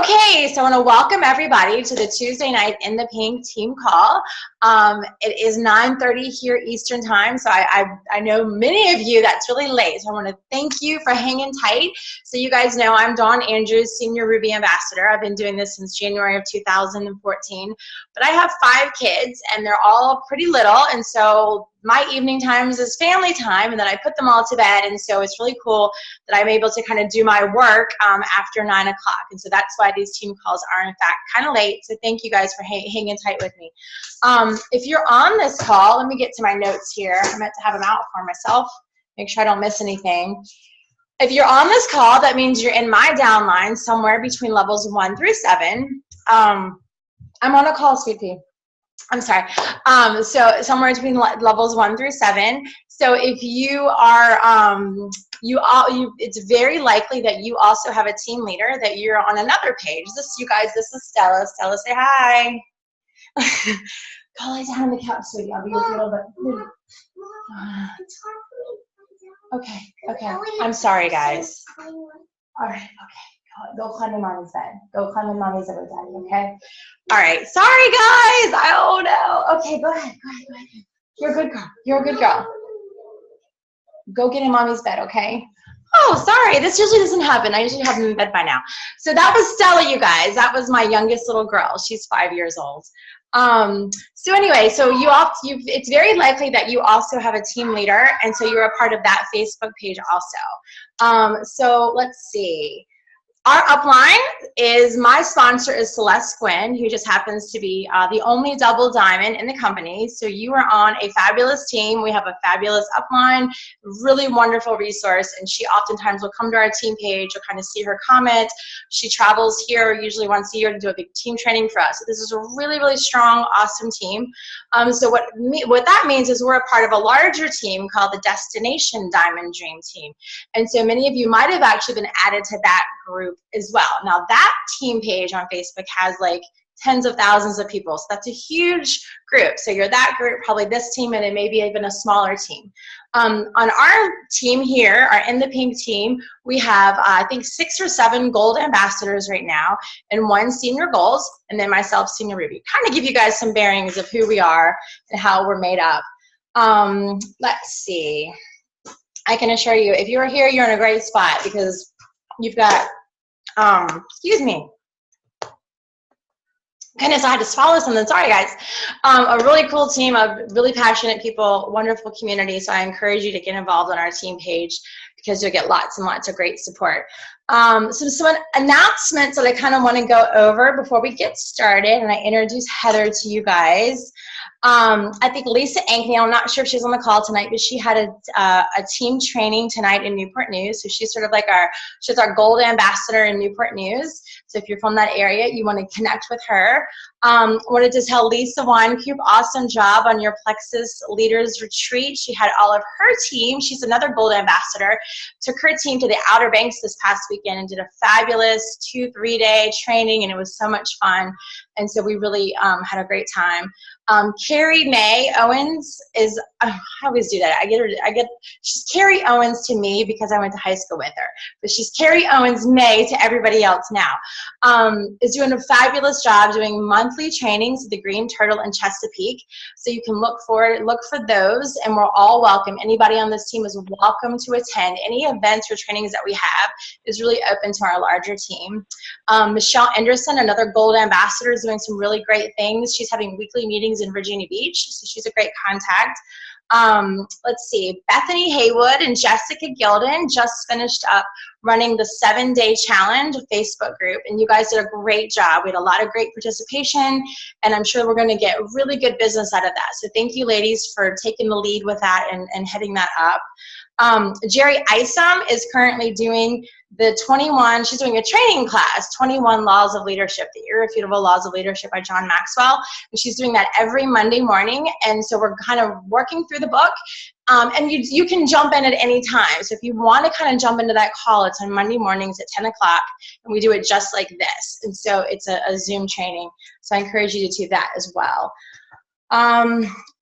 Okay, so I want to welcome everybody to the Tuesday night in the Pink team call. It is 9:30 here Eastern time, so I know many of you that's really late. So I want to thank you for hanging tight. So you guys know I'm Dawn Andrews, Senior Ruby Ambassador. I've been doing this since January of 2014, but I have 5 kids and they're all pretty little, and so my evening times is family time, and then I put them all to bed, and so it's really cool that I'm able to kind of do my work after 9 o'clock, and so that's why these team calls are in fact kind of late, so thank you guys for hanging tight with me. If you're on this call, let me get to my notes here. I meant to have them out for myself, make sure I don't miss anything. If you're on this call, that means you're in my downline somewhere between levels 1 through 7. I'm on a call, sweet pea. I'm sorry. So somewhere between levels 1 through 7. So if you are, it's very likely that you also have a team leader that you're on another page. You guys, this is Stella. Stella, say hi. Go lay down on the couch, sweetie. I'll be with you a little bit. Okay. I'm sorry, guys. All right. Okay. Go climb in mommy's bed. Go climb in mommy's bed with daddy. Okay. All right. Sorry, guys. Oh no. Okay. Go ahead. You're a good girl. You're a good girl. Go get in mommy's bed. Okay. Oh, sorry. This usually doesn't happen. I usually have them in bed by now. So that was Stella, you guys. That was my youngest little girl. She's 5 years old. So anyway, so it's very likely that you also have a team leader, and so you're a part of that Facebook page also. So let's see. Our upline is, my sponsor is Celeste Gwynn, who just happens to be the only double diamond in the company. So you are on a fabulous team. We have a fabulous upline, really wonderful resource, and she oftentimes will come to our team page. You'll kind of see her comment. She travels here usually once a year to do a big team training for us. So this is a really, really strong, awesome team. So what that means is we're a part of a larger team called the Destination Diamond Dream Team. And so many of you might have actually been added to that group as well. Now that team page on Facebook has like tens of thousands of people, so that's a huge group. So you're that group, probably this team, and then maybe even a smaller team. On our team here, our In the Pink team, we have I think 6 or 7 gold ambassadors right now, and 1 senior gold, and then myself, Senior Ruby. Kind of give you guys some bearings of who we are and how we're made up. Let's see. I can assure you, if you're here, you're in a great spot because you've got excuse me. Goodness, I had to swallow something. Sorry, guys. A really cool team of really passionate people, wonderful community. So I encourage you to get involved on our team page because you'll get lots and lots of great support. Some announcements that I kind of want to go over before we get started, and I introduce Heather to you guys. I think Lisa Ankney, I'm not sure if she's on the call tonight, but she had a team training tonight in Newport News. So she's sort of like she's our gold ambassador in Newport News. So if you're from that area, you want to connect with her. Wanted to tell Lisa Weincoop, awesome job on your Plexus Leaders Retreat. She had all of her team. She's another gold ambassador. Took her team to the Outer Banks this past weekend and did a fabulous 2-3 day training, and it was so much fun. And so we really had a great time. Carrie Mae Owens is, I always do that. She's Carrie Owens to me because I went to high school with her, but she's Carrie Owens Mae to everybody else now. Is doing a fabulous job doing monthly trainings at the Green Turtle in Chesapeake. So you can look for those, and we're all welcome. Anybody on this team is welcome to attend. Any events or trainings that we have is really open to our larger team. Michelle Anderson, another gold ambassador, is doing some really great things. She's having weekly meetings in Virginia Beach, so she's a great contact. Let's see, Bethany Haywood and Jessica Gilden just finished up running the 7-day challenge Facebook group, and you guys did a great job. We had a lot of great participation, and I'm sure we're going to get really good business out of that. So thank you, ladies, for taking the lead with that and heading that up. Jerry Isom is currently doing the 21, she's doing a training class, 21 Laws of Leadership, the Irrefutable Laws of Leadership by John Maxwell. And she's doing that every Monday morning. And so we're kind of working through the book. And you can jump in at any time. So if you want to kind of jump into that call, it's on Monday mornings at 10 o'clock. And we do it just like this. And so it's a Zoom training. So I encourage you to do that as well.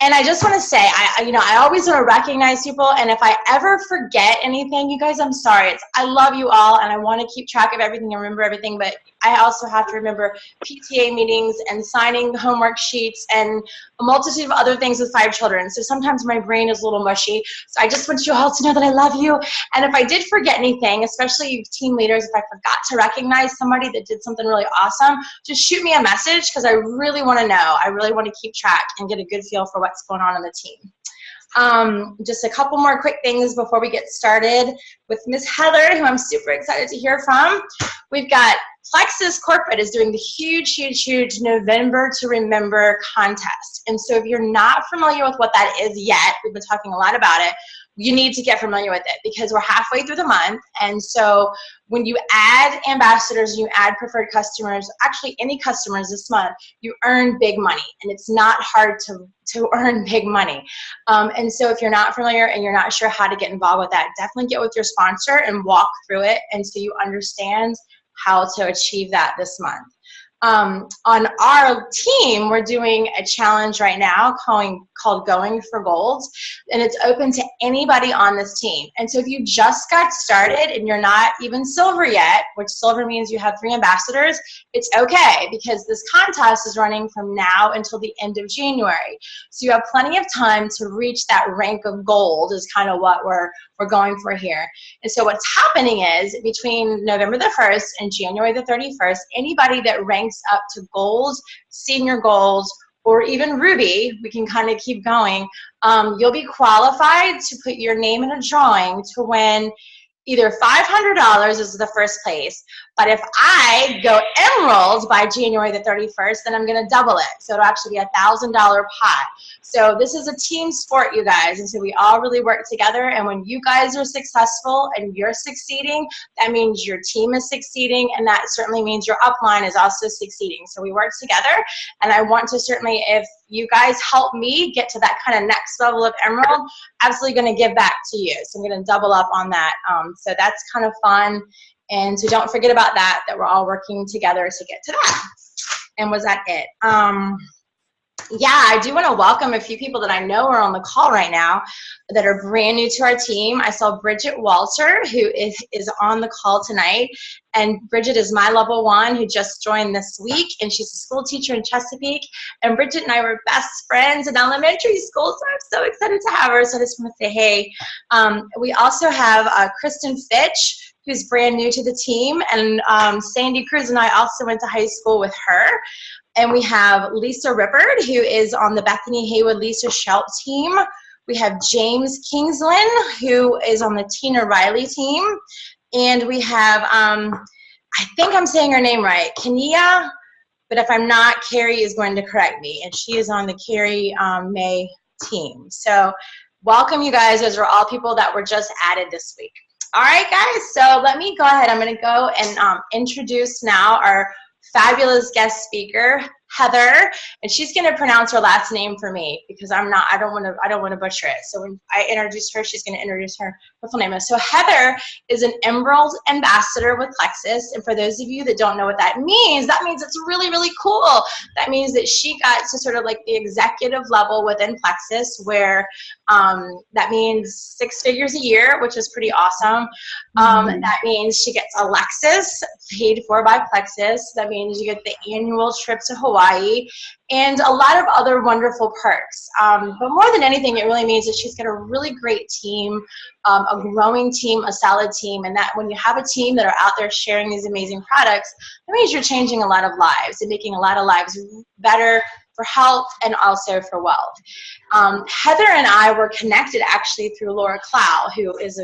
And I just want to say, I always want to recognize people, and if I ever forget anything, you guys, I'm sorry. I love you all, and I want to keep track of everything and remember everything, but I also have to remember PTA meetings and signing homework sheets and a multitude of other things with 5 children. So sometimes my brain is a little mushy. So I just want you all to know that I love you. And if I did forget anything, especially you team leaders, if I forgot to recognize somebody that did something really awesome, just shoot me a message, because I really want to know. I really want to keep track and get a good feel for what's going on in the team. Just a couple more quick things before we get started with Miss Heather, who I'm super excited to hear from. We've got Plexus Corporate is doing the huge November to Remember contest. And so if you're not familiar with what that is yet, we've been talking a lot about it, you need to get familiar with it, because we're halfway through the month. And so when you add ambassadors, you add preferred customers, actually any customers this month, you earn big money. And it's not hard to earn big money. And so if you're not familiar and you're not sure how to get involved with that, definitely get with your sponsor and walk through it, and so you understand how to achieve that this month. On our team, we're doing a challenge right now called Going for Gold, and it's open to anybody on this team. And so if you just got started and you're not even silver yet, which silver means you have 3 ambassadors, it's okay, because this contest is running from now until the end of January. So you have plenty of time to reach that rank of gold, is kind of what we're going for here. And so what's happening is, between November the 1st and January the 31st, anybody that ranks up to gold, senior gold, or even ruby, we can kind of keep going, you'll be qualified to put your name in a drawing to win either $500 is the first place, but if I go emerald by January the 31st, then I'm going to double it. So it'll actually be a $1,000 pot. So this is a team sport, you guys, and so we all really work together, and when you guys are successful and you're succeeding, that means your team is succeeding, and that certainly means your upline is also succeeding. So we work together, and I want to certainly, if you guys help me get to that kind of next level of emerald, absolutely going to give back to you. So I'm going to double up on that. So that's kind of fun. And so don't forget about that we're all working together to get to that. And was that it? Yeah, I do want to welcome a few people that I know are on the call right now that are brand new to our team. I saw Bridget Walter, who is on the call tonight. And Bridget is my level 1 who just joined this week, and she's a school teacher in Chesapeake. And Bridget and I were best friends in elementary school, so I'm so excited to have her. So I just want to say hey. We also have Kristen Fitch, who's brand new to the team, and Sandy Cruz and I also went to high school with her. And we have Lisa Rippard, who is on the Bethany Haywood Lisa Schelt team. We have James Kingsland, who is on the Tina Riley team. And we have, I think I'm saying her name right, Kenia, but if I'm not, Carrie is going to correct me. And she is on the Carrie May team. So welcome, you guys. Those are all people that were just added this week. All right, guys, so let me go ahead. I'm going to go and introduce now our fabulous guest speaker, Heather, and she's going to pronounce her last name for me, because I don't want to butcher it. So when I introduce her, she's going to introduce her full name. So Heather is an Emerald Ambassador with Plexus, and for those of you that don't know what that means it's really, really cool. That means that she got to sort of like the executive level within Plexus, where that means 6 figures a year, which is pretty awesome. That means she gets a Lexus paid for by Plexus. That means you get the annual trip to Hawaii, and a lot of other wonderful perks. But more than anything, it really means that she's got a really great team, a growing team, a solid team, and that when you have a team that are out there sharing these amazing products, that means you're changing a lot of lives and making a lot of lives better for health and also for wealth. Heather and I were connected actually through Laura Clow, who is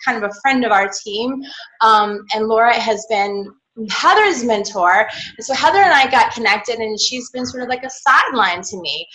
kind of a friend of our team, and Laura has been Heather's mentor. And so Heather and I got connected, and she's been sort of like a sideline to me.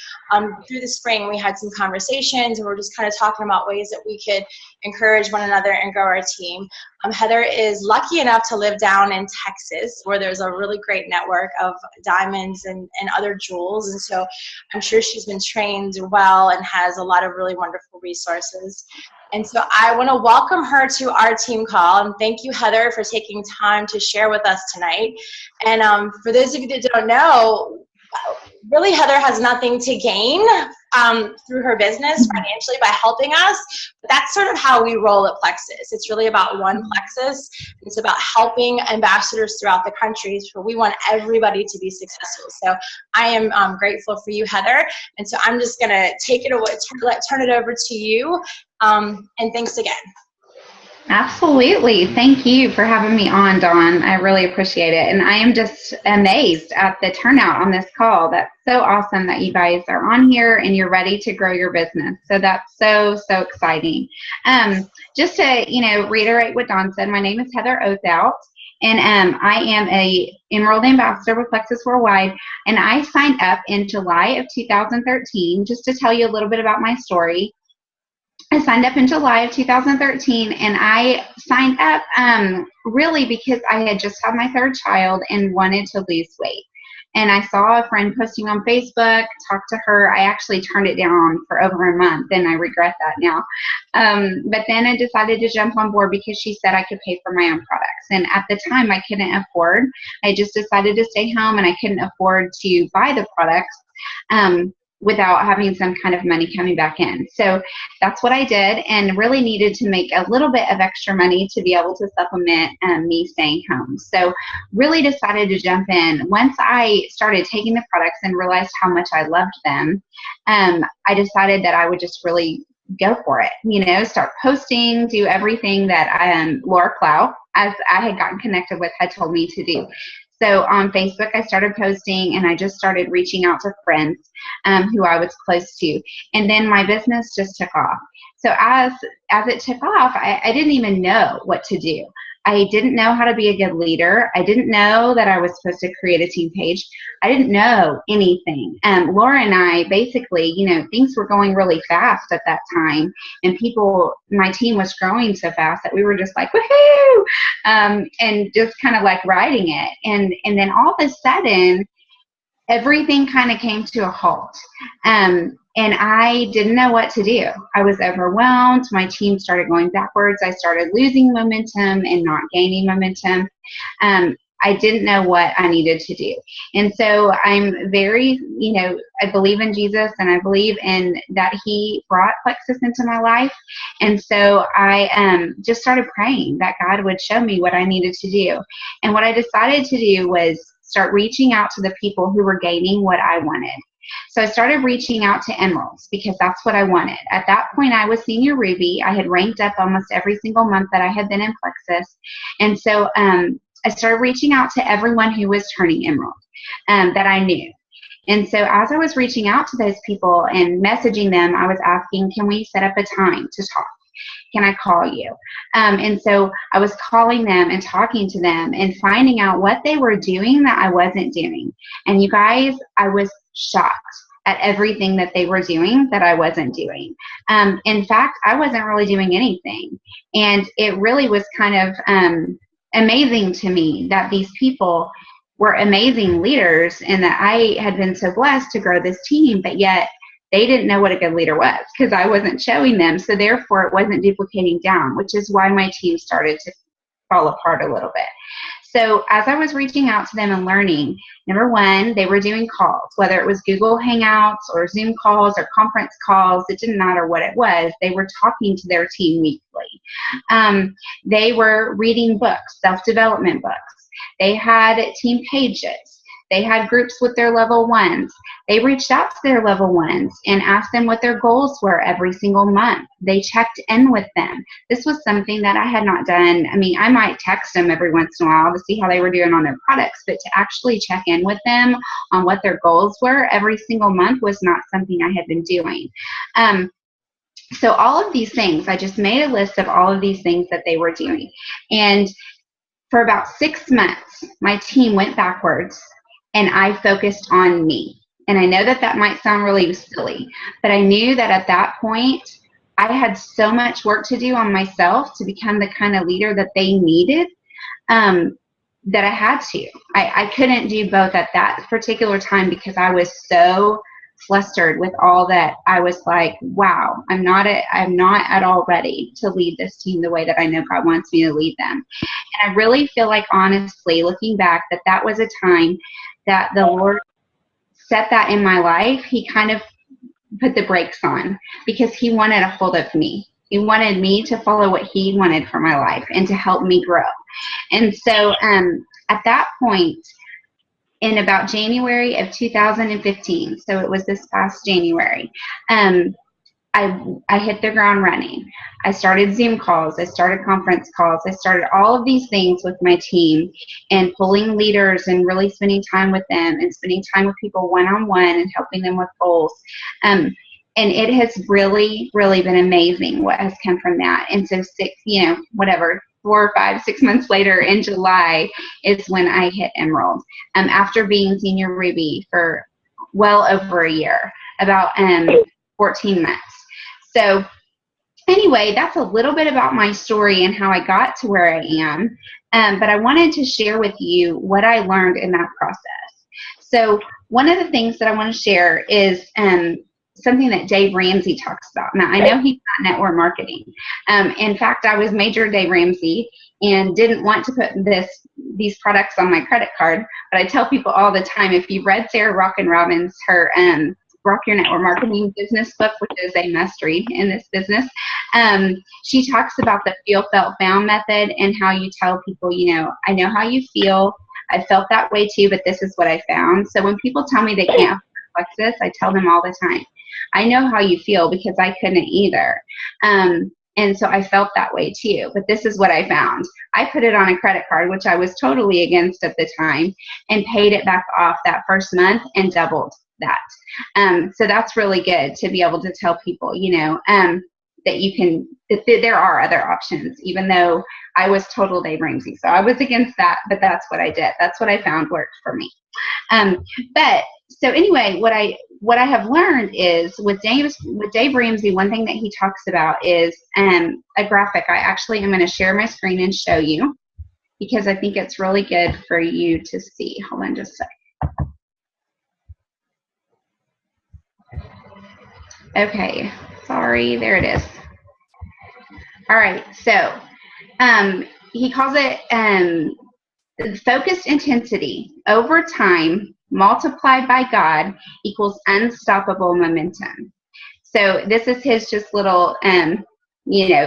Through the spring, we had some conversations, and we're just kind of talking about ways that we could encourage one another and grow our team. Heather is lucky enough to live down in Texas, where there's a really great network of diamonds and other jewels. And so I'm sure she's been trained well and has a lot of really wonderful resources. And so I want to welcome her to our team call, and thank you, Heather, for taking time to share with us tonight. And for those of you that don't know, really Heather has nothing to gain through her business financially by helping us. But that's sort of how we roll at Plexus. It's really about one Plexus. It's about helping ambassadors throughout the country. So we want everybody to be successful. So I am grateful for you, Heather. And so I'm just going to take it away, turn it over to you. And thanks again. Absolutely. Thank you for having me on, Dawn. I really appreciate it. And I am just amazed at the turnout on this call. That's so awesome that you guys are on here and you're ready to grow your business. So that's so exciting. Just to, reiterate what Dawn said, my name is Heather Oathout, and I am a Emerald Ambassador with Plexus Worldwide, and I signed up in July of 2013. Just to tell you a little bit about my story, I signed up in July of 2013, and I signed up really because I had just had my third child and wanted to lose weight. And I saw a friend posting on Facebook, talked to her. I actually turned it down for over a month, and I regret that now. But then I decided to jump on board because she said I could pay for my own products. And at the time, I couldn't afford. I just decided to stay home, and I couldn't afford to buy the products without having some kind of money coming back in. So that's what I did, and really needed to make a little bit of extra money to be able to supplement me staying home. So really decided to jump in. Once I started taking the products and realized how much I loved them, I decided that I would just really go for it, start posting, do everything that Laura Clow, as I had gotten connected with, had told me to do. So on Facebook, I started posting, and I just started reaching out to friends who I was close to. And then my business just took off. So as it took off, I didn't even know what to do. I didn't know how to be a good leader. I didn't know that I was supposed to create a team page. I didn't know anything. Laura and I basically, things were going really fast at that time, and my team was growing so fast that we were just like, woohoo, and just kind of like riding it. And then all of a sudden, everything kind of came to a halt. And I didn't know what to do. I was overwhelmed. My team started going backwards. I started losing momentum and not gaining momentum. I didn't know what I needed to do. And so I'm very, I believe in Jesus, and I believe in that he brought Plexus into my life. And so I just started praying that God would show me what I needed to do. And what I decided to do was start reaching out to the people who were gaining what I wanted. So I started reaching out to Emeralds because that's what I wanted. At that point, I was Senior Ruby. I had ranked up almost every single month that I had been in Plexus. And so I started reaching out to everyone who was turning Emerald that I knew. And so as I was reaching out to those people and messaging them, I was asking, can we set up a time to talk? Can I call you? And so I was calling them and talking to them and finding out what they were doing that I wasn't doing. And you guys, I was shocked at everything that they were doing that I wasn't doing. In fact, I wasn't really doing anything. And it really was kind of amazing to me that these people were amazing leaders and that I had been so blessed to grow this team, but yet they didn't know what a good leader was because I wasn't showing them. So therefore it wasn't duplicating down, which is why my team started to fall apart a little bit. So as I was reaching out to them and learning, number one, they were doing calls, whether it was Google Hangouts or Zoom calls or conference calls, it didn't matter what it was. They were talking to their team weekly. They were reading books, self-development books. They had team pages. They had groups with their level ones. They reached out to their level ones and asked them what their goals were every single month. They checked in with them. This was something that I had not done. I mean, I might text them every once in a while to see how they were doing on their products, but to actually check in with them on what their goals were every single month was not something I had been doing. So all of these things, I just made a list of all of these things that they were doing. And for about 6 months, my team went backwards and I focused on me. And I know that that might sound really silly, but I knew that at that point, I had so much work to do on myself to become the kind of leader that they needed, that I had to. I couldn't do both at that particular time because I was so flustered with all that. I was like, wow, I'm not at all ready to lead this team the way that I know God wants me to lead them. And I really feel like, honestly, looking back, that was a time that the Lord set that in my life, he kind of put the brakes on because he wanted a hold of me. He wanted me to follow what he wanted for my life and to help me grow. And so at that point, in about January of 2015, so it was this past January, I hit the ground running. I started Zoom calls. I started conference calls. I started all of these things with my team and pulling leaders and really spending time with them and spending time with people one-on-one and helping them with goals. And it has really, really been amazing what has come from that. And so 4, 5, 6 months later in July is when I hit Emerald. After being Senior Ruby for well over a year, about 14 months. So anyway, that's a little bit about my story and how I got to where I am. But I wanted to share with you what I learned in that process. So one of the things that I want to share is something that Dave Ramsey talks about. Now, I know he's not network marketing. In fact, I was Major Dave Ramsey and didn't want to put these products on my credit card. But I tell people all the time, if you've read Sarah Robbins, her Rock Your Network Marketing Business book, which is a must read in this business, she talks about the feel, felt, found method and how you tell people, I know how you feel. I felt that way too, but this is what I found. So when people tell me they can't afford Plexus, I tell them all the time, I know how you feel because I couldn't either. And so I felt that way too, but this is what I found. I put it on a credit card, which I was totally against at the time, and paid it back off that first month and doubled that. So that's really good to be able to tell people, that you can, that there are other options, even though I was total Dave Ramsey. So I was against that, but that's what I did. That's what I found worked for me. But so anyway, what I have learned is with Dave Ramsey, one thing that he talks about is a graphic. I actually am going to share my screen and show you because I think it's really good for you to see. Hold on just a second. Okay, sorry, there it is. All right, so he calls it focused intensity over time multiplied by God equals unstoppable momentum. So this is his just little,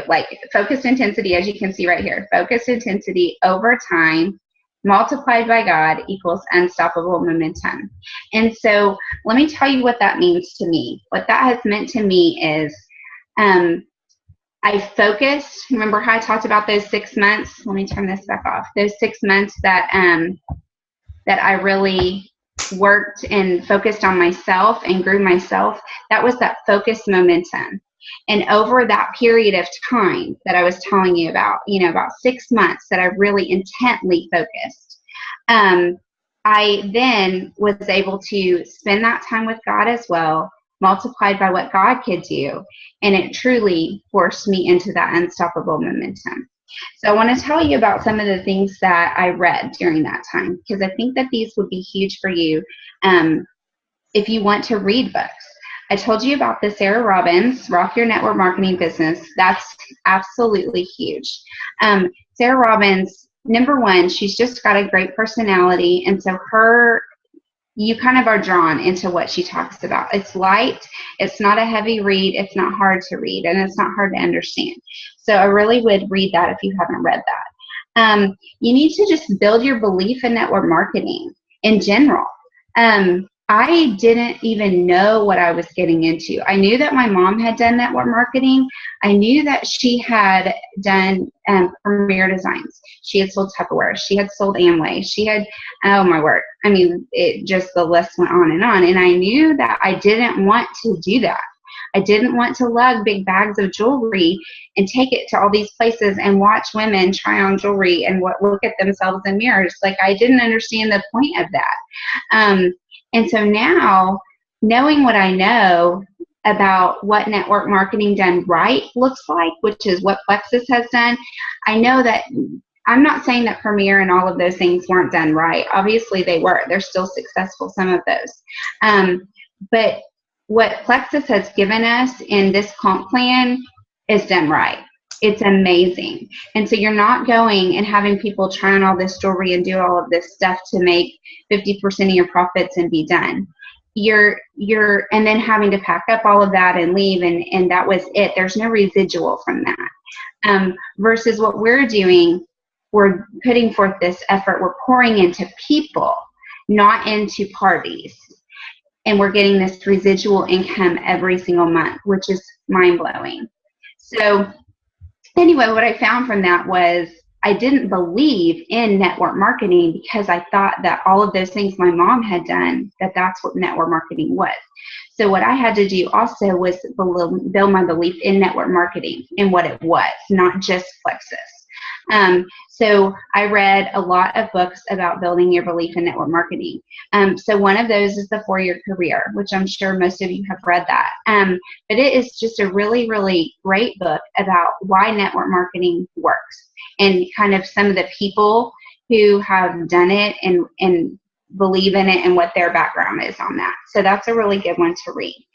like focused intensity, as you can see right here, focused intensity over time multiplied by God equals unstoppable momentum. And so let me tell you what that means to me. What that has meant to me is I focused, remember how I talked about those 6 months? Let me turn this back off. Those 6 months that I really worked and focused on myself and grew myself, that was that focused momentum. And over that period of time that I was telling you about, about 6 months that I really intently focused, I then was able to spend that time with God as well, multiplied by what God could do. And it truly forced me into that unstoppable momentum. So I want to tell you about some of the things that I read during that time, because I think that these would be huge for you if you want to read books. I told you about the Sarah Robbins, Rock Your Network Marketing Business. That's absolutely huge. Sarah Robbins, number one, she's just got a great personality, and so you kind of are drawn into what she talks about. It's light, it's not a heavy read, it's not hard to read, and it's not hard to understand. So I really would read that if you haven't read that. You need to just build your belief in network marketing in general. I didn't even know what I was getting into. I knew that my mom had done network marketing. I knew that she had done Premier Designs. She had sold Tupperware. She had sold Amway. She had, oh my word. I mean, the list went on. And I knew that I didn't want to do that. I didn't want to lug big bags of jewelry and take it to all these places and watch women try on jewelry and look at themselves in mirrors. Like, I didn't understand the point of that. And so now, knowing what I know about what network marketing done right looks like, which is what Plexus has done, I know that I'm not saying that Premier and all of those things weren't done right. Obviously they were. They're still successful, some of those. But what Plexus has given us in this comp plan is done right. It's amazing. And so you're not going and having people try on all this jewelry and do all of this stuff to make 50% of your profits and be done. and then having to pack up all of that and leave, and that was it. There's no residual from that. Versus what we're doing, we're putting forth this effort, we're pouring into people, not into parties. And we're getting this residual income every single month, which is mind-blowing. So anyway, what I found from that was I didn't believe in network marketing because I thought that all of those things my mom had done, that's what network marketing was. So what I had to do also was build my belief in network marketing and what it was, not just Plexus. So I read a lot of books about building your belief in network marketing. So one of those is The 4-Year Career, which I'm sure most of you have read that. But it is just a really, really great book about why network marketing works and kind of some of the people who have done it and believe in it and what their background is on that. So that's a really good one to read.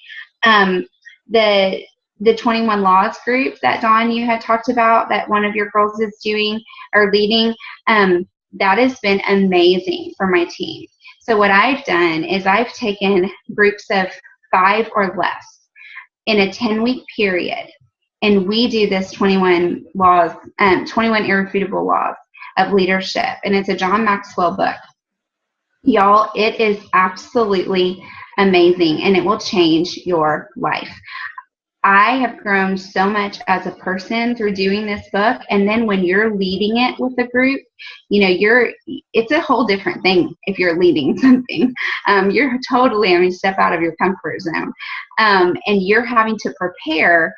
The 21 Laws group that Dawn, you had talked about, that one of your girls is doing or leading, that has been amazing for my team. So what I've done is I've taken groups of 5 or less in a 10-week period, and we do this 21 laws, 21 irrefutable laws of leadership, and it's a John Maxwell book. Y'all, it is absolutely amazing, and it will change your life. I have grown so much as a person through doing this book, and then when you're leading it with a group, you know, it's a whole different thing if you're leading something. You're totally, step out of your comfort zone, and you're having to prepare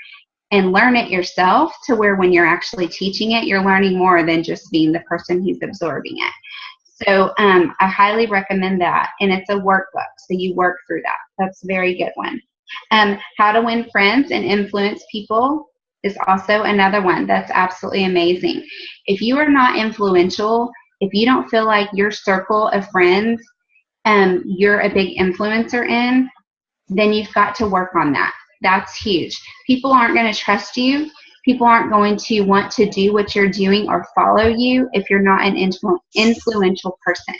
and learn it yourself to where when you're actually teaching it, you're learning more than just being the person who's absorbing it. So I highly recommend that, and it's a workbook, so you work through that. That's a very good one. How to Win Friends and Influence People is also another one that's absolutely amazing. If you are not influential, if you don't feel like your circle of friends you're a big influencer in, then you've got to work on that. That's huge. People aren't going to trust you. People aren't going to want to do what you're doing or follow you if you're not an influential person.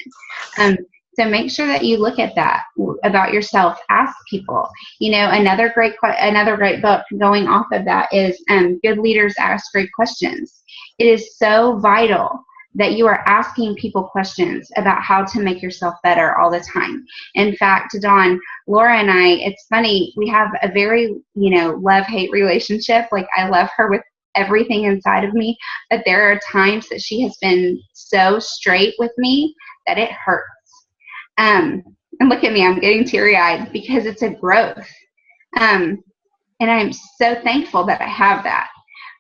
So make sure that you look at that about yourself. Ask people. You know, another great book going off of that is Good Leaders Ask Great Questions. It is so vital that you are asking people questions about how to make yourself better all the time. In fact, Dawn, Laura and I, it's funny, we have a very, love-hate relationship. Like, I love her with everything inside of me, but there are times that she has been so straight with me that it hurts. And look at me, I'm getting teary-eyed because it's a growth. And I'm so thankful that I have that.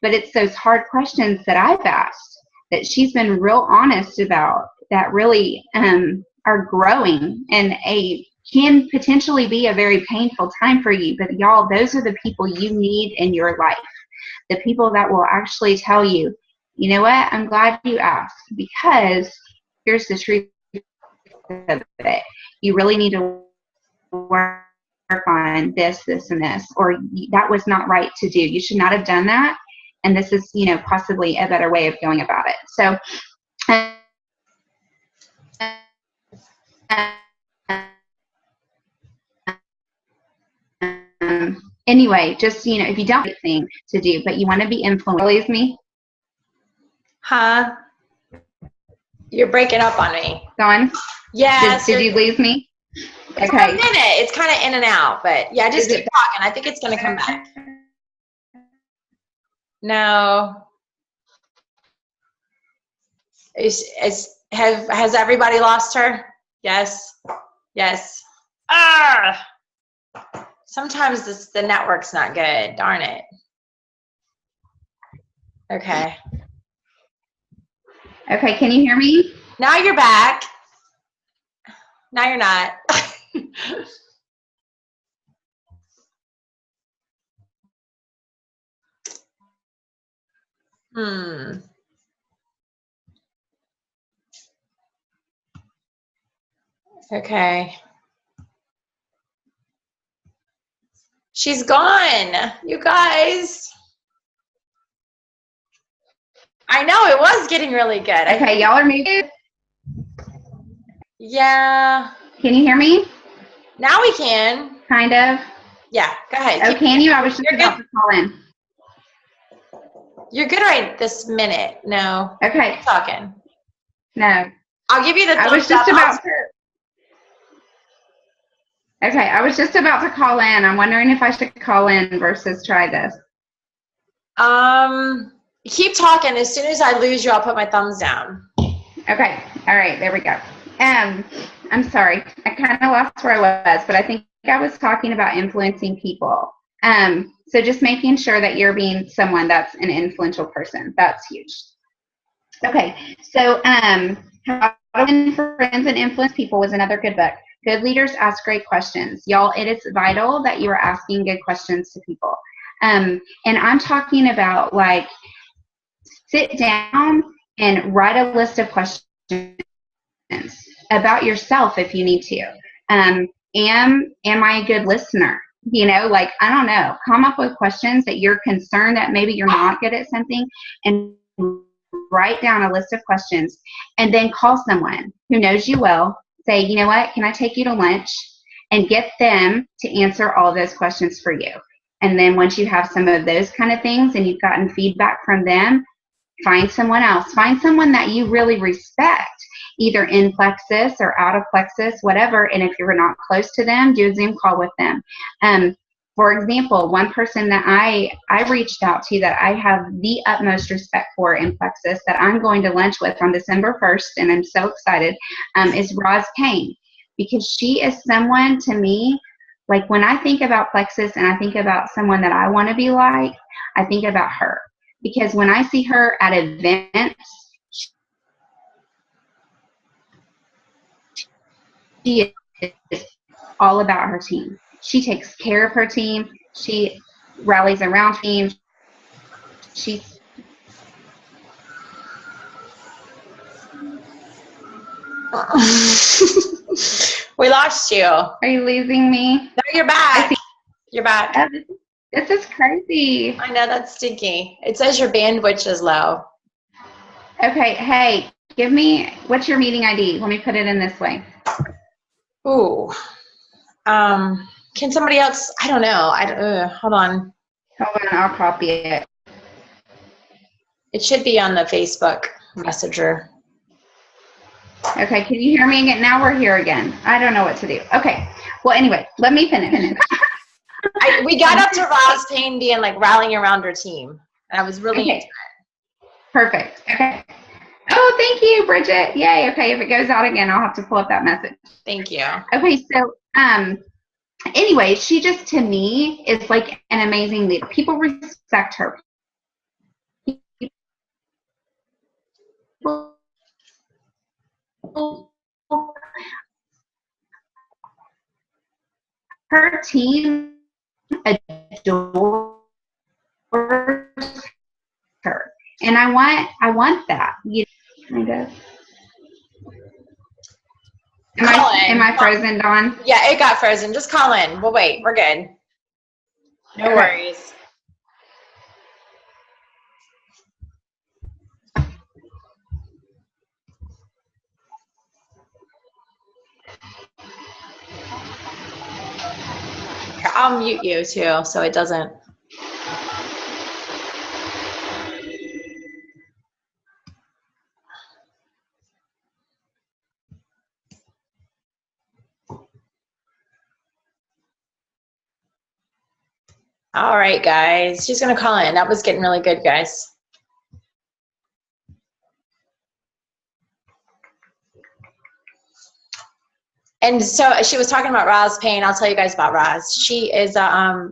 But it's those hard questions that I've asked that she's been real honest about that really are growing and can potentially be a very painful time for you. But y'all, those are the people you need in your life. The people that will actually tell you, you know what, I'm glad you asked, because here's the truth of it. You really need to work on this, and this, or that was not right to do. You should not have done that. And this is, possibly a better way of going about it. So, anyway, just, if you don't have anything to do, but you want to be influenced. Leave me? Huh? You're breaking up on me. Dawn? Yes. Did you lose me? Okay. For a minute. It's kind of in and out, but yeah, just keep talking. I think it's going to come back. No. Has everybody lost her? Yes. Yes. Sometimes the network's not good. Darn it. Okay. Okay, can you hear me? Now you're back. Now you're not. Okay. She's gone, you guys. I know, it was getting really good. Okay, y'all are muted. Yeah. Can you hear me? Now we can. Kind of. Yeah, go ahead. Oh, can you? I was just about to call in. You're good right this minute. No. Okay. Keep talking. No. I'll give you the thumbs up. I was just about to. Okay, I was just about to call in. I'm wondering if I should call in versus try this. Keep talking. As soon as I lose you, I'll put my thumbs down. Okay. All right. There we go. I'm sorry. I kind of lost where I was, but I think I was talking about influencing people. So just making sure that you're being someone that's an influential person. That's huge. Okay. So, How to Win Friends and Influence People was another good book. Good leaders ask great questions. Y'all, it is vital that you are asking good questions to people. And I'm talking about, like, sit down and write a list of questions about yourself if you need to. Am I a good listener? You know, like, I don't know. Come up with questions that you're concerned that maybe you're not good at something, and write down a list of questions, and then call someone who knows you well. Say, you know what, can I take you to lunch? And get them to answer all those questions for you. And then once you have some of those kind of things and you've gotten feedback from them, find someone else. Find someone that you really respect, either in Plexus or out of Plexus, whatever. And if you're not close to them, do a Zoom call with them. For example, one person that I reached out to that I have the utmost respect for in Plexus that I'm going to lunch with on December 1st, and I'm so excited, is Roz Payne, because she is someone to me, like, when I think about Plexus and I think about someone that I want to be like, I think about her. Because when I see her at events, she is all about her team. She takes care of her team. She rallies around teams. We lost you. Are you losing me? No, you're back. You're back. Oh, this is crazy. I know, that's stinky. It says your bandwidth is low. Okay, hey, give me, what's your meeting ID? Let me put it in this way. Ooh. Can somebody else? I don't know. Hold on. Hold on, I'll copy it. It should be on the Facebook Messenger. Okay, can you hear me again? Now we're here again. I don't know what to do. Okay, well, anyway, let me finish. We got up to Roz Payne being like rallying around her team, and I was really into it. Perfect. Okay. Oh, thank you, Bridget. Yay. Okay, if it goes out again, I'll have to pull up that message. Thank you. Okay, so anyway, she just, to me, is like an amazing leader. People respect her. Her team adores her, and I want that. You know, kind of. Am I frozen, Dawn? Yeah, it got frozen. Just call in. We'll wait. We're good. No worries. Here, I'll mute you too, so it doesn't. All right, guys. She's going to call in. That was getting really good, guys. And so she was talking about Roz Payne. I'll tell you guys about Roz. She is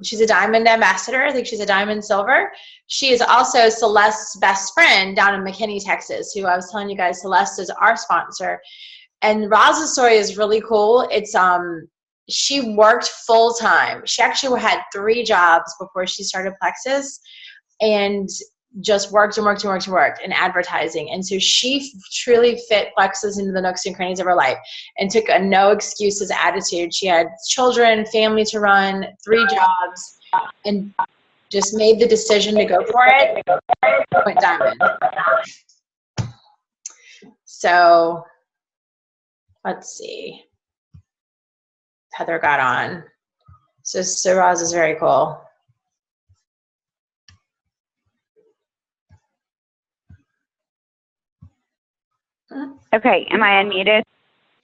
she's a diamond ambassador. I think she's a diamond silver. She is also Celeste's best friend down in McKinney, Texas, who I was telling you guys, Celeste is our sponsor. And Roz's story is really cool. It's she worked full time. She actually had 3 jobs before she started Plexus, and just worked in advertising. And so she truly fit Plexus into the nooks and crannies of her life and took a no excuses attitude. She had children, family to run, 3 jobs, and just made the decision to go for it. Went diamond. So let's see. Heather got on. So Roz is very cool. Okay, am I unmuted?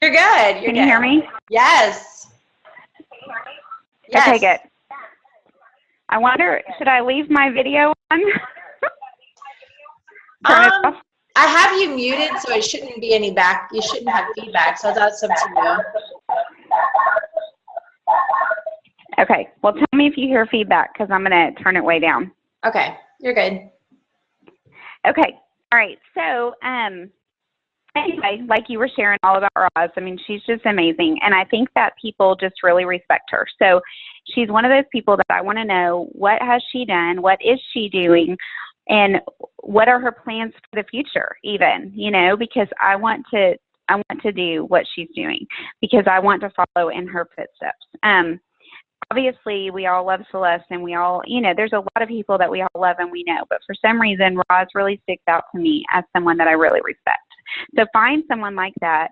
You're good. Can you hear me? Yes. Yes. Okay, good. I wonder, should I leave my video on? Turn it off? I have you muted, so it shouldn't be any back. You shouldn't have feedback, so that's up to you. Okay, well, tell me if you hear feedback, because I'm going to turn it way down. Okay, you're good. Okay, all right. So, anyway, like you were sharing all about Roz, I mean, she's just amazing. And I think that people just really respect her. So she's one of those people that I want to know, what has she done? What is she doing? And what are her plans for the future even, you know, because I want to do what she's doing, because I want to follow in her footsteps. Obviously, we all love Celeste, and we all, you know, there's a lot of people that we all love and we know, but for some reason, Roz really sticks out to me as someone that I really respect. So find someone like that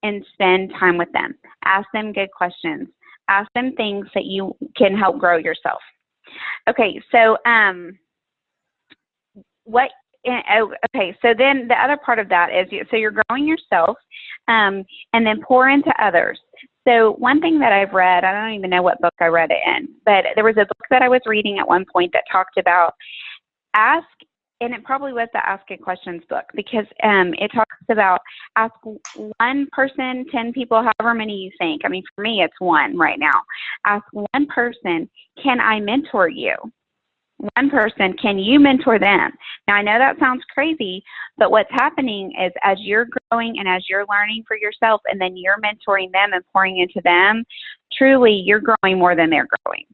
and spend time with them. Ask them good questions. Ask them things that you can help grow yourself. Okay, so okay, so then the other part of that is, so you're growing yourself, and then pour into others. So one thing that I've read, I don't even know what book I read it in, but there was a book that I was reading at one point that talked about and it probably was the Ask Good Questions book, because it talks about ask one person, 10 people, however many you think. I mean, for me, it's one right now. Ask one person, can I mentor you? One person, can you mentor them? Now, I know that sounds crazy, but what's happening is as you're growing and as you're learning for yourself, and then you're mentoring them and pouring into them, truly you're growing more than they're growing.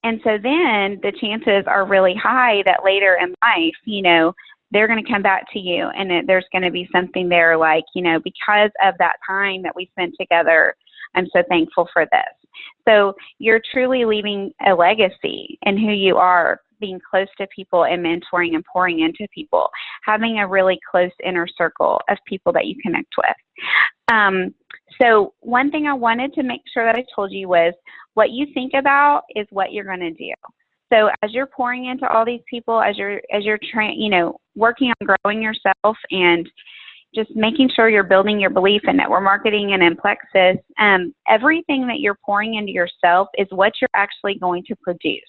And so then the chances are really high that later in life, you know, they're going to come back to you, and there's going to be something there like, you know, because of that time that we spent together, I'm so thankful for this. So you're truly leaving a legacy in who you are, being close to people and mentoring and pouring into people, having a really close inner circle of people that you connect with. So one thing I wanted to make sure that I told you was, what you think about is what you're going to do. So as you're pouring into all these people, as you're you know, working on growing yourself and just making sure you're building your belief in network marketing and in Plexus, everything that you're pouring into yourself is what you're actually going to produce.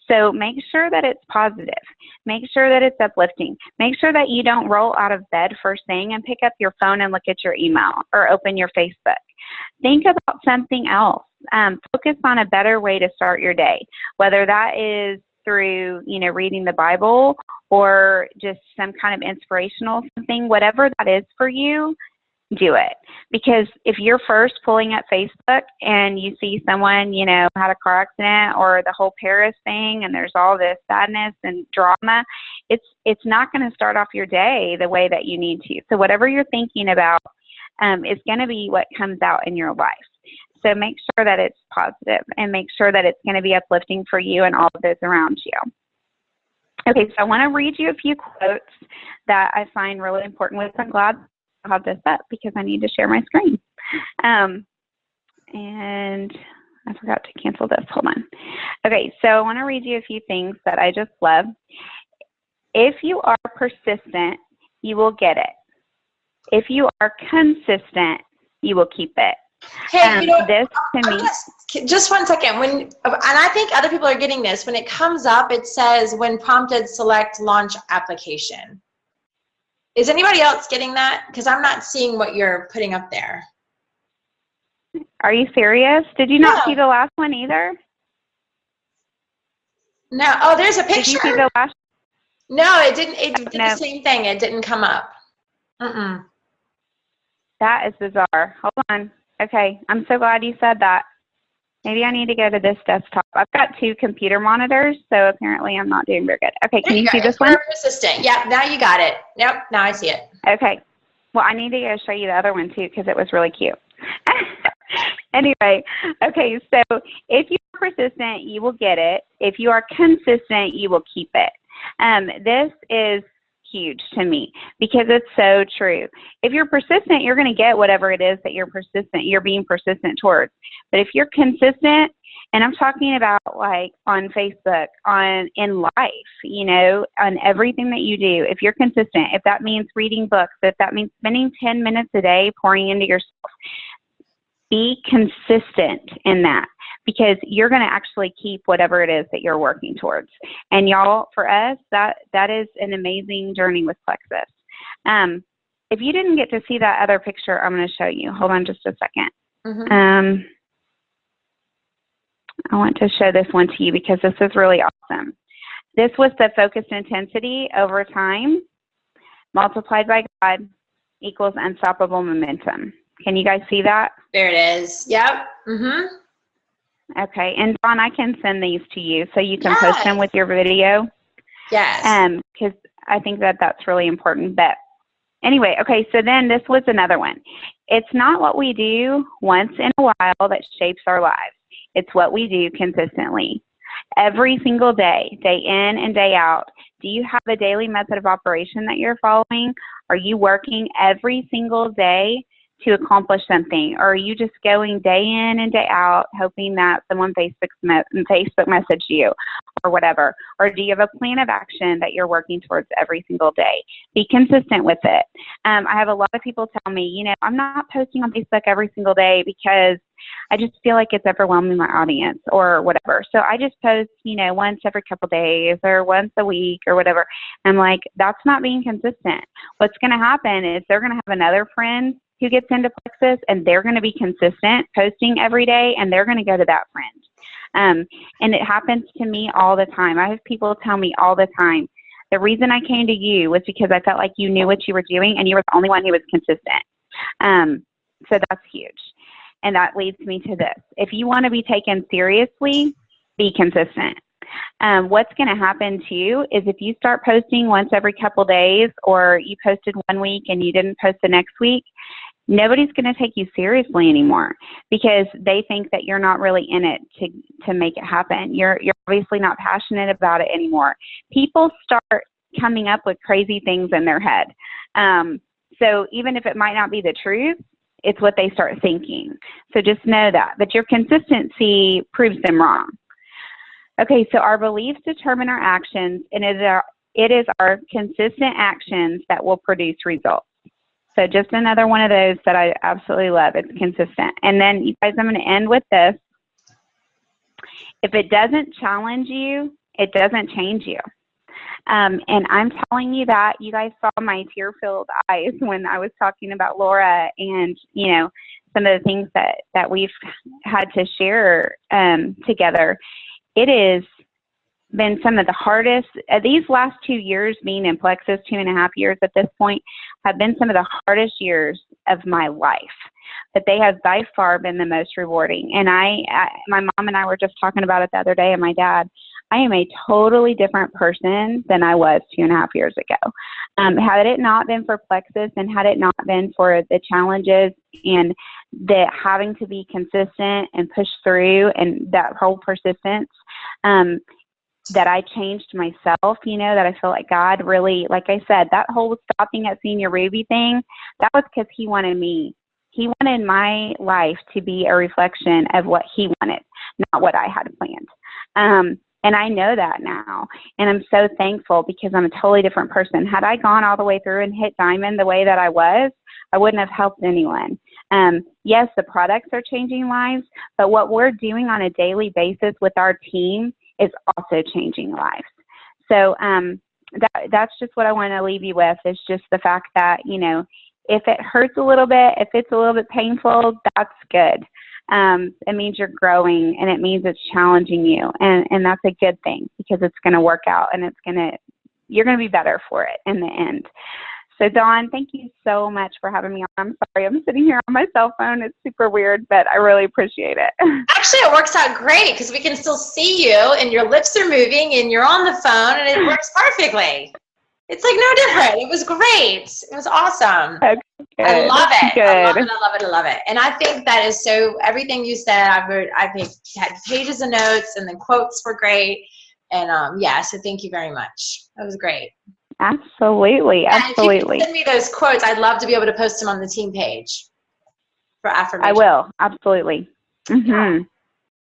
So make sure that it's positive. Make sure that it's uplifting. Make sure that you don't roll out of bed first thing and pick up your phone and look at your email or open your Facebook. Think about something else. Focus on a better way to start your day, whether that is through, you know, reading the Bible or just some kind of inspirational something, whatever that is for you, do it. Because if you're first pulling up Facebook and you see someone, you know, had a car accident or the whole Paris thing, and there's all this sadness and drama, it's not going to start off your day the way that you need to. So whatever you're thinking about is going to be what comes out in your life. So make sure that it's positive and make sure that it's going to be uplifting for you and all of those around you. Okay, so I want to read you a few quotes that I find really important. I'm glad I have this up because I need to share my screen. And I forgot to cancel this. Hold on. Okay, so I want to read you a few things that I just love. If you are persistent, you will get it. If you are consistent, you will keep it. Hey, you know, this to me. Just 1 second. And I think other people are getting this. When it comes up, it says, when prompted, select launch application. Is anybody else getting that? Because I'm not seeing what you're putting up there. Are you serious? Did you not see the last one either? No. Oh, there's a picture. Did you see the last? No, it didn't. It did the same thing. It didn't come up. That is bizarre. Hold on. Okay, I'm so glad you said that. Maybe I need to go to this desktop. I've got 2 computer monitors, so apparently I'm not doing very good. Okay, can you see this one? Persistent. Yeah, now you got it. Yep, now I see it. Okay. Well, I need to go show you the other one too because it was really cute. Anyway, okay, so if you are persistent, you will get it. If you are consistent, you will keep it. This is huge to me because it's so true. If you're persistent, you're going to get whatever it is that you're being persistent towards. But if you're consistent, and I'm talking about like on Facebook, in life, you know, on everything that you do, if you're consistent, if that means reading books, if that means spending 10 minutes a day pouring into yourself, be consistent in that, because you're going to actually keep whatever it is that you're working towards. And y'all, for us, that is an amazing journey with Plexus. If you didn't get to see that other picture, I'm going to show you. Hold on just a second. Mm-hmm. I want to show this one to you because this is really awesome. This was the focused intensity over time multiplied by God equals unstoppable momentum. Can you guys see that? There it is. Yep. Mm-hmm. Okay. And Dawn, I can send these to you so you can post them with your video. Yes. Because I think that that's really important. But anyway, okay, so then this was another one. It's not what we do once in a while that shapes our lives. It's what we do consistently. Every single day, day in and day out. Do you have a daily method of operation that you're following? Are you working every single day to accomplish something? Or are you just going day in and day out hoping that someone Facebook message you or whatever? Or do you have a plan of action that you're working towards every single day? Be consistent with it. I have a lot of people tell me, you know, I'm not posting on Facebook every single day because I just feel like it's overwhelming my audience or whatever. So I just post, you know, once every couple days or once a week or whatever. I'm like, that's not being consistent. What's going to happen is they're going to have another friend who gets into Plexus and they're going to be consistent posting every day and they're going to go to that friend. And it happens to me all the time. I have people tell me all the time, the reason I came to you was because I felt like you knew what you were doing and you were the only one who was consistent. So that's huge. And that leads me to this. If you want to be taken seriously, be consistent. What's going to happen to you is if you start posting once every couple days or you posted one week and you didn't post the next week, nobody's going to take you seriously anymore because they think that you're not really in it to make it happen. You're obviously not passionate about it anymore. People start coming up with crazy things in their head. So even if it might not be the truth, it's what they start thinking. So just know that. But your consistency proves them wrong. Okay, so our beliefs determine our actions, and it is our consistent actions that will produce results. So just another one of those that I absolutely love. It's consistent. And then, you guys, I'm going to end with this. If it doesn't challenge you, it doesn't change you. And I'm telling you that. You guys saw my tear-filled eyes when I was talking about Laura and, you know, some of the things that we've had to share together. It has been some of the hardest, these last 2 years being in Plexus, 2.5 years at this point, have been some of the hardest years of my life. But they have by far been the most rewarding. And my mom and I were just talking about it the other day, and my dad, I am a totally different person than I was 2.5 years ago. Had it not been for Plexus and had it not been for the challenges and the having to be consistent and push through and that whole persistence, that I changed myself, you know, that I feel like God really, like I said, that whole stopping at Senior Ruby thing, that was because he wanted me. He wanted my life to be a reflection of what he wanted, not what I had planned. And I know that now. And I'm so thankful because I'm a totally different person. Had I gone all the way through and hit diamond the way that I was, I wouldn't have helped anyone. Yes, the products are changing lives, but what we're doing on a daily basis with our team is also changing lives. So that's just what I want to leave you with, is just the fact that, you know, if it hurts a little bit, if it's a little bit painful, that's good. It means you're growing and it means it's challenging you. And that's a good thing because it's going to work out and you're going to be better for it in the end. So Dawn, thank you so much for having me on. I'm sorry, I'm sitting here on my cell phone. It's super weird, but I really appreciate it. Actually, it works out great because we can still see you and your lips are moving and you're on the phone and it works perfectly. It's like no different. It was great. It was awesome. Okay, I love it. good. I love it. I love it. I love it. And I think that is so, everything you said, I had pages of notes and the quotes were great. And yeah, so thank you very much. That was great. Absolutely. And if you can Absolutely. send me those quotes, I'd love to be able to post them on the team page for affirmation. I will. Absolutely. Yeah.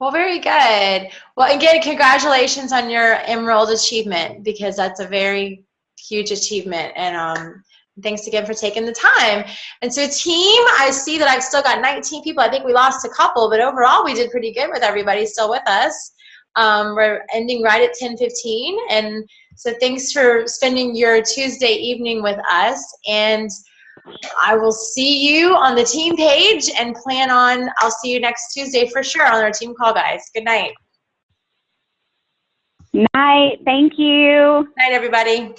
Well, very good. Well, again, congratulations on your Emerald achievement, because that's a very huge achievement. And thanks again for taking the time. And so team, I see that I've still got 19 people. I think we lost a couple, but overall we did pretty good with everybody still with us. We're ending right at 10:15. And so thanks for spending your Tuesday evening with us. And I will see you on the team page, and I'll see you next Tuesday for sure on our team call, guys. Good night. Night. Thank you. Night, everybody.